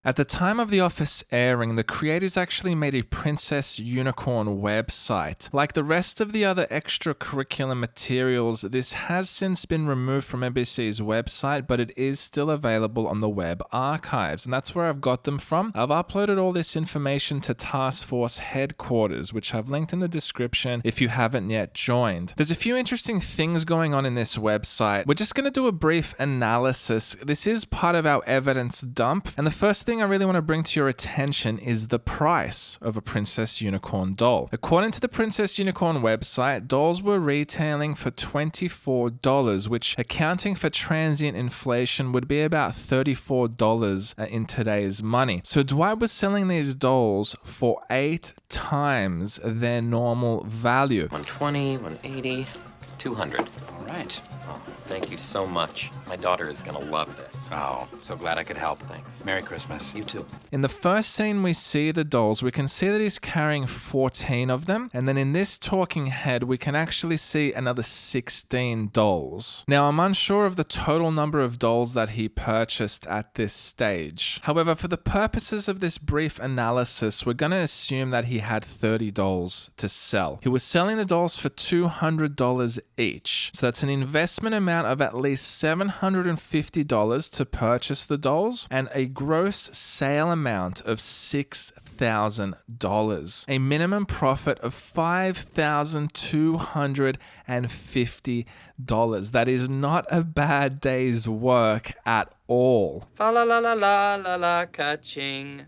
At the time of The Office airing, the creators actually made a Princess Unicorn website. Like the rest of the other extracurricular materials, this has since been removed from NBC's website, but it is still available on the web archives, and that's where I've got them from. I've uploaded all this information to Task Force headquarters, which I've linked in the description if you haven't yet joined. There's a few interesting things going on in this website. We're just going to do a brief analysis. This is part of our evidence dump, and the first thing I really want to bring to your attention is the price of a Princess Unicorn doll. According to the Princess Unicorn website, dolls were retailing for $24, which, accounting for transient inflation, would be about $34 in today's money. So Dwight was selling these dolls for 8 times their normal value. 120, 180, 200. All right. Oh, thank you so much. My daughter is gonna love this. Oh, so glad I could help. Thanks. Merry Christmas. You too. In the first scene we see the dolls, we can see that he's carrying 14 of them, and then in this talking head we can actually see another 16 dolls. Now I'm unsure of the total number of dolls that he purchased at this stage. However, for the purposes of this brief analysis, we're going to assume that he had 30 dolls to sell. He was selling the dolls for $200 each, so that's an investment amount of at least $750 to purchase the dolls, and a gross sale amount of $6,000. A minimum profit of $5,250. That is not a bad day's work at all. Fa la la la la la la ka-ching.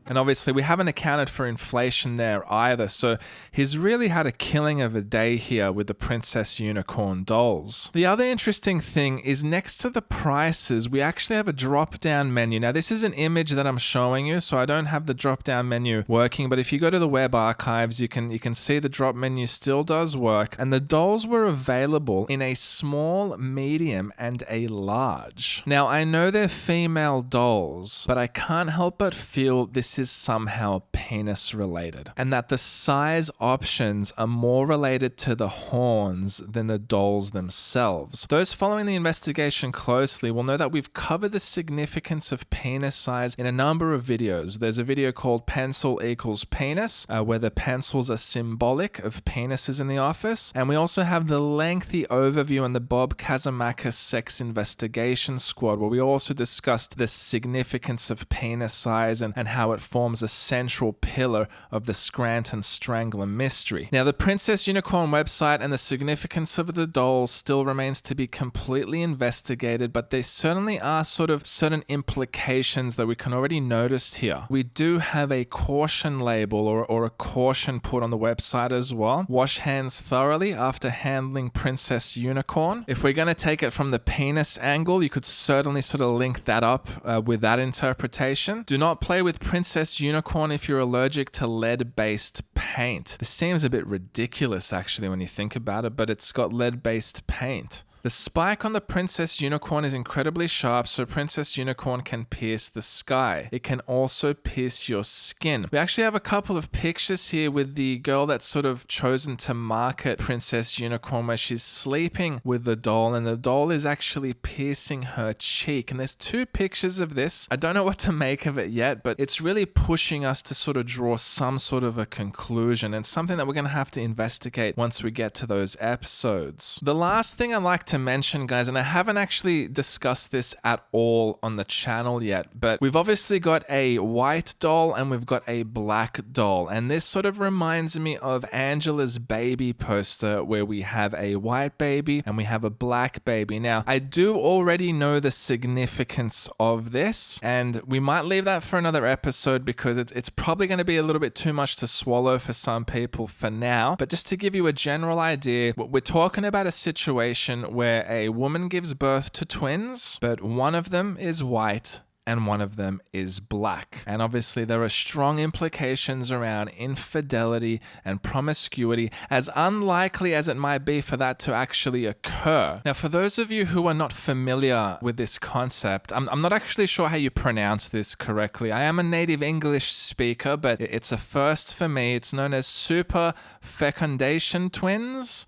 And obviously we haven't accounted for inflation there either, so he's really had a killing of a day here with the Princess Unicorn dolls. The other interesting thing is next to the prices, we actually have a drop-down menu. Now this is an image that I'm showing you, so I don't have the drop-down menu working, but if you go to the web archives, you can see the drop menu still does work, and the dolls were available in a small, medium, and a large. Now I know they're female dolls, but I can't help but feel this is somehow penis related, and that the size options are more related to the horns than the dolls themselves. Those following the investigation closely will know that we've covered the significance of penis size in a number of videos. There's a video called Pencil Equals Penis, where the pencils are symbolic of penises in the office, and we also have the lengthy overview on the Bob Kazamakis Sex Investigation Squad, where we also discussed the significance of penis size and how it forms a central pillar of the Scranton Strangler mystery. Now, the Princess Unicorn website and the significance of the dolls still remains to be completely investigated, but there certainly are sort of certain implications that we can already notice here. We do have a caution label or a caution put on the website as well. Wash hands thoroughly after handling Princess Unicorn. If we're going to take it from the penis angle, you could certainly sort of link that up with that interpretation. Do not play with Princess Unicorn if you're allergic to lead-based paint. This seems a bit ridiculous actually when you think about it, but it's got lead-based paint. The spike on the Princess Unicorn is incredibly sharp, so Princess Unicorn can pierce the sky. It can also pierce your skin. We actually have a couple of pictures here with the girl that's sort of chosen to market Princess Unicorn, where she's sleeping with the doll, and the doll is actually piercing her cheek. And there's 2 pictures of this. I don't know what to make of it yet, but it's really pushing us to sort of draw some sort of a conclusion, and something that we're going to have to investigate once we get to those episodes. The last thing I'd like to mention, guys, and I haven't actually discussed this at all on the channel yet, but we've obviously got a white doll and we've got a black doll, and this sort of reminds me of Angela's baby poster, where we have a white baby and we have a black baby. Now, I do already know the significance of this, and we might leave that for another episode because it's probably going to be a little bit too much to swallow for some people for now. But just to give you a general idea, we're talking about a situation where a woman gives birth to twins, but one of them is white and one of them is black. And obviously there are strong implications around infidelity and promiscuity, as unlikely as it might be for that to actually occur. Now, for those of you who are not familiar with this concept, I'm not actually sure how you pronounce this correctly. I am a native English speaker, but it's a first for me. It's known as super fecundation twins.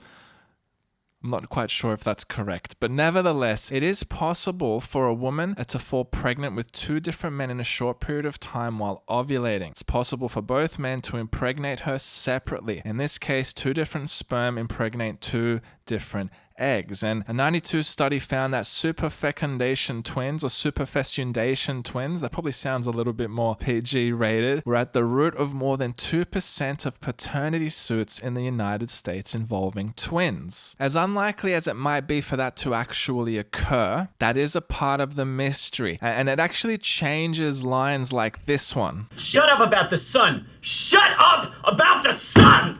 I'm not quite sure if that's correct, but nevertheless, it is possible for a woman to fall pregnant with 2 different men in a short period of time while ovulating. It's possible for both men to impregnate her separately. In this case, 2 different sperm impregnate 2 different eggs. And a 92 study found that superfecundation twins, or superfecundation twins, that probably sounds a little bit more PG rated, were at the root of more than 2% of paternity suits in the United States involving twins. As unlikely as it might be for that to actually occur, that is a part of the mystery. And it actually changes lines like this one. Shut up about the sun! Shut up about the sun!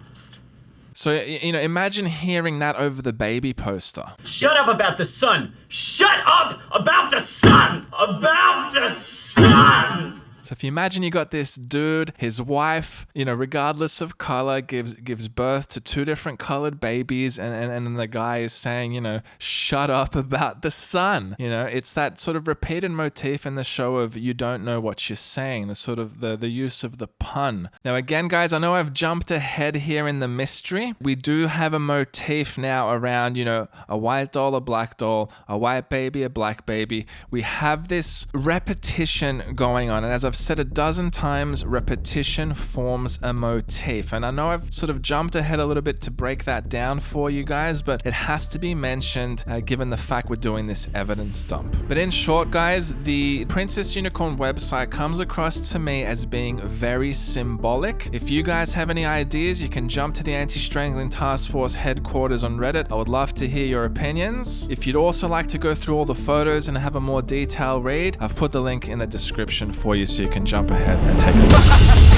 So, imagine hearing that over the baby poster. Shut up about the sun! Shut up about the sun! About the sun! So if you imagine you got this dude, his wife, regardless of color, gives birth to 2 different colored babies, and then the guy is saying, shut up about the sun. It's that sort of repeated motif in the show of you don't know what you're saying, the sort of the use of the pun. Now again, guys, I know I've jumped ahead here in the mystery. We do have a motif now around, a white doll, a black doll, a white baby, a black baby. We have this repetition going on, and as I've said a dozen times, repetition forms a motif. And I know I've sort of jumped ahead a little bit to break that down for you guys, but it has to be mentioned given the fact we're doing this evidence dump. But in short, guys, the Princess Unicorn website comes across to me as being very symbolic. If you guys have any ideas, you can jump to the Anti-Strangling Task Force headquarters on Reddit. I would love to hear your opinions. If you'd also like to go through all the photos and have a more detailed read, I've put the link in the description for you so you can jump ahead and take a look.